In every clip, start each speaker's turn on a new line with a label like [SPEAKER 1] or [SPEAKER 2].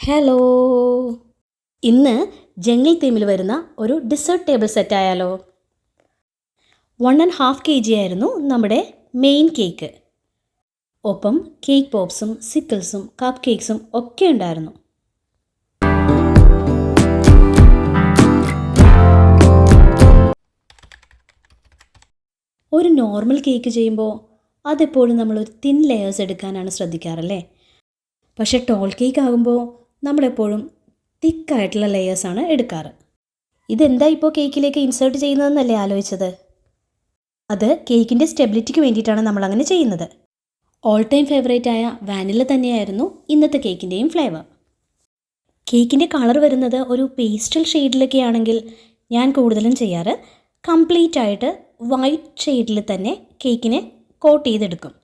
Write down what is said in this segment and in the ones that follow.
[SPEAKER 1] Hello, ഇന്ന് jungle തീമിൽ വരുന്ന ഒരു ഡിസേർട്ട് ടേബിൾ സെറ്റ് ആയാലോ. 1.5 kg ആയിരുന്നു നമ്മുടെ മെയിൻ കേക്ക്. ഒപ്പം കേക്ക് പോപ്സും സിക്കിൾസും കപ്പ് കേക്ക്സും ഒക്കെ ഉണ്ടായിരുന്നു. ഒരു നോർമൽ കേക്ക് ചെയ്യുമ്പോൾ അതെപ്പോഴും നമ്മളൊരു തിൻ ലെയേഴ്സ് എടുക്കാനാണ് ശ്രദ്ധിക്കാറല്ലേ. പക്ഷേ ടോൾ കേക്ക് ആകുമ്പോൾ നമ്മളെപ്പോഴും തിക്കായിട്ടുള്ള ലെയേഴ്സാണ് എടുക്കാറ്. ഇതെന്താ ഇപ്പോൾ കേക്കിലേക്ക് ഇൻസേർട്ട് ചെയ്യുന്നതെന്നല്ലേ ആലോചിച്ചത്? അത് കേക്കിൻ്റെ സ്റ്റെബിലിറ്റിക്ക് വേണ്ടിയിട്ടാണ് നമ്മളങ്ങനെ ചെയ്യുന്നത്. ഓൾ ടൈം ഫേവറേറ്റായ വാനില തന്നെയായിരുന്നു ഇന്നത്തെ കേക്കിൻ്റെയും ഫ്ലേവർ. കേക്കിൻ്റെ കളർ വരുന്നത് ഒരു പേസ്റ്റൽ ഷെയ്ഡിലൊക്കെ ആണെങ്കിൽ ഞാൻ കൂടുതലും ചെയ്യാറ് കംപ്ലീറ്റ് ആയിട്ട് വൈറ്റ് ഷെയ്ഡിൽ തന്നെ കേക്കിനെ കോട്ട് ചെയ്തെടുക്കും.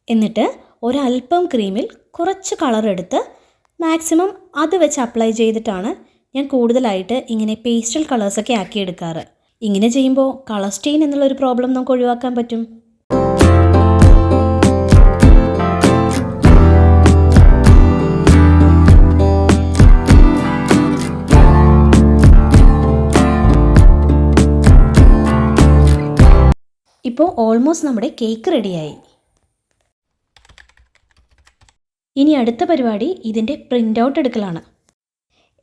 [SPEAKER 1] എന്നിട്ട് ഒരല്പം ക്രീമിൽ കുറച്ച് കളർ എടുത്ത് മാക്സിമം അത് വെച്ച് അപ്ലൈ ചെയ്തിട്ടാണ് ഞാൻ കൂടുതലായിട്ട് ഇങ്ങനെ പേസ്റ്റൽ കളേഴ്സൊക്കെ ആക്കിയെടുക്കാറ്. ഇങ്ങനെ ചെയ്യുമ്പോൾ കളർ സ്റ്റെയിൻ എന്നുള്ളൊരു പ്രോബ്ലം നമുക്ക് ഒഴിവാക്കാൻ പറ്റും. ഇപ്പോൾ ഓൾമോസ്റ്റ് നമ്മുടെ കേക്ക് റെഡിയായി. ഇനി അടുത്ത പരിപാടി ഇതിൻ്റെ പ്രിൻ്റ് ഔട്ട് എടുക്കലാണ്.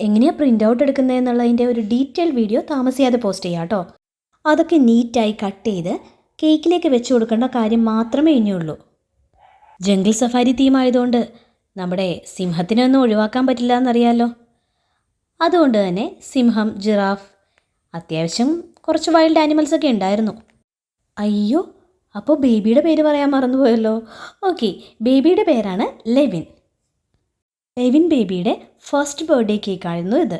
[SPEAKER 1] എങ്ങനെയാണ് പ്രിൻ്റ് ഔട്ട് എടുക്കുന്നതെന്നുള്ളതിൻ്റെ ഒരു ഡീറ്റെയിൽ വീഡിയോ താമസിയാതെ പോസ്റ്റ് ചെയ്യാം കേട്ടോ. അതൊക്കെ നീറ്റായി കട്ട് ചെയ്ത് കേക്കിലേക്ക് വെച്ച് കൊടുക്കേണ്ട കാര്യം മാത്രമേ ഇനിയുള്ളൂ. ജംഗിൾ സഫാരി തീം ആയതുകൊണ്ട് നമ്മുടെ സിംഹത്തിനൊന്നും ഒഴിവാക്കാൻ പറ്റില്ല എന്നറിയാമല്ലോ. അതുകൊണ്ട് തന്നെ സിംഹം, ജിറാഫ്, അത്യാവശ്യം കുറച്ച് വൈൽഡ് ആനിമൽസൊക്കെ ഉണ്ടായിരുന്നു. അയ്യോ, അപ്പോൾ ബേബിയുടെ പേര് പറയാൻ മറന്നുപോയല്ലോ. ഓക്കെ, ബേബിയുടെ പേരാണ് ലെവിൻ. ലെവിൻ ബേബിയുടെ ഫസ്റ്റ് ബർത്ത്ഡേ കേക്കായിരുന്നു ഇത്.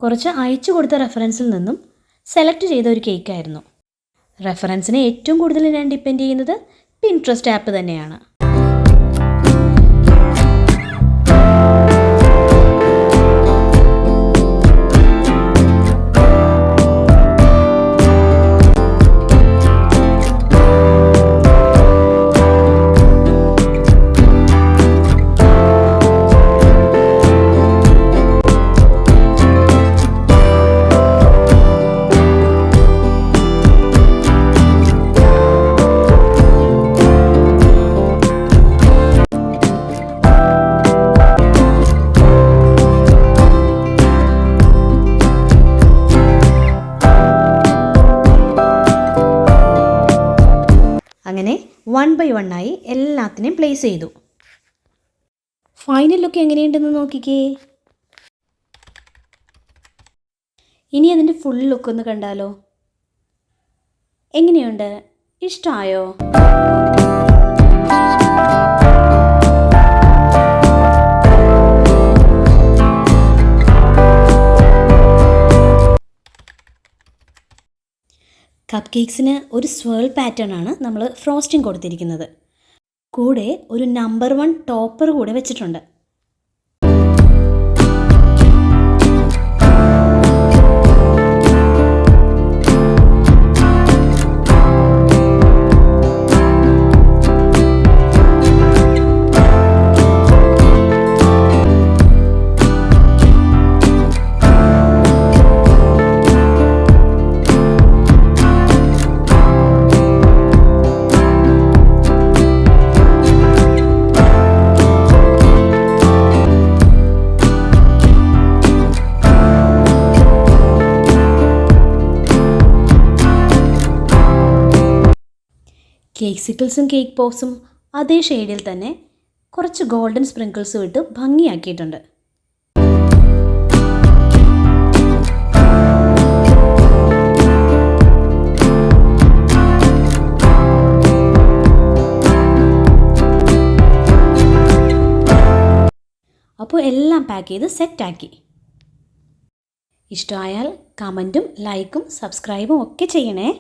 [SPEAKER 1] കുറച്ച് അയച്ചു കൊടുത്ത റെഫറൻസിൽ നിന്നും സെലക്ട് ചെയ്ത ഒരു കേക്കായിരുന്നു. റെഫറൻസിനെ ഏറ്റവും കൂടുതൽ ഞാൻ ഡിപ്പെൻഡ് ചെയ്യുന്നത് പിൻട്രസ്റ്റ് ആപ്പ് തന്നെയാണ്. അങ്ങനെ 1 by 1 ആയി എല്ലാത്തിനെയും പ്ലേസ് ചെയ്തു. ഫൈനൽ ലുക്ക് എങ്ങനെയുണ്ടെന്ന് നോക്കിക്കേ. ഇനി അതിൻ്റെ ഫുൾ ലുക്ക് ഒന്ന് കണ്ടാലോ. എങ്ങനെയുണ്ട്? ഇഷ്ടമായോ? കപ്പ് കേക്ക്സിന് ഒരു സ്വേൾ പാറ്റേൺ ആണ് നമ്മൾ ഫ്രോസ്റ്റിംഗ് കൊടുത്തിരിക്കുന്നത്. കൂടെ ഒരു നമ്പർ 1 ടോപ്പർ കൂടെ വെച്ചിട്ടുണ്ട്. കേക്ക് സിക്കിൾസും കേക്ക് പോപ്സും അതേ ഷെയ്ഡിൽ തന്നെ കുറച്ച് ഗോൾഡൻ സ്പ്രിങ്കിൾസും ഇട്ട് ഭംഗിയാക്കിയിട്ടുണ്ട്. അപ്പോൾ എല്ലാം പാക്ക് ചെയ്ത് സെറ്റാക്കി. ഇഷ്ടമായാൽ കമൻറ്റും ലൈക്കും സബ്സ്ക്രൈബും ഒക്കെ ചെയ്യണേ.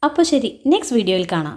[SPEAKER 1] അപ്പോൾ ശരി, നെക്സ്റ്റ് വീഡിയോയിൽ കാണാം.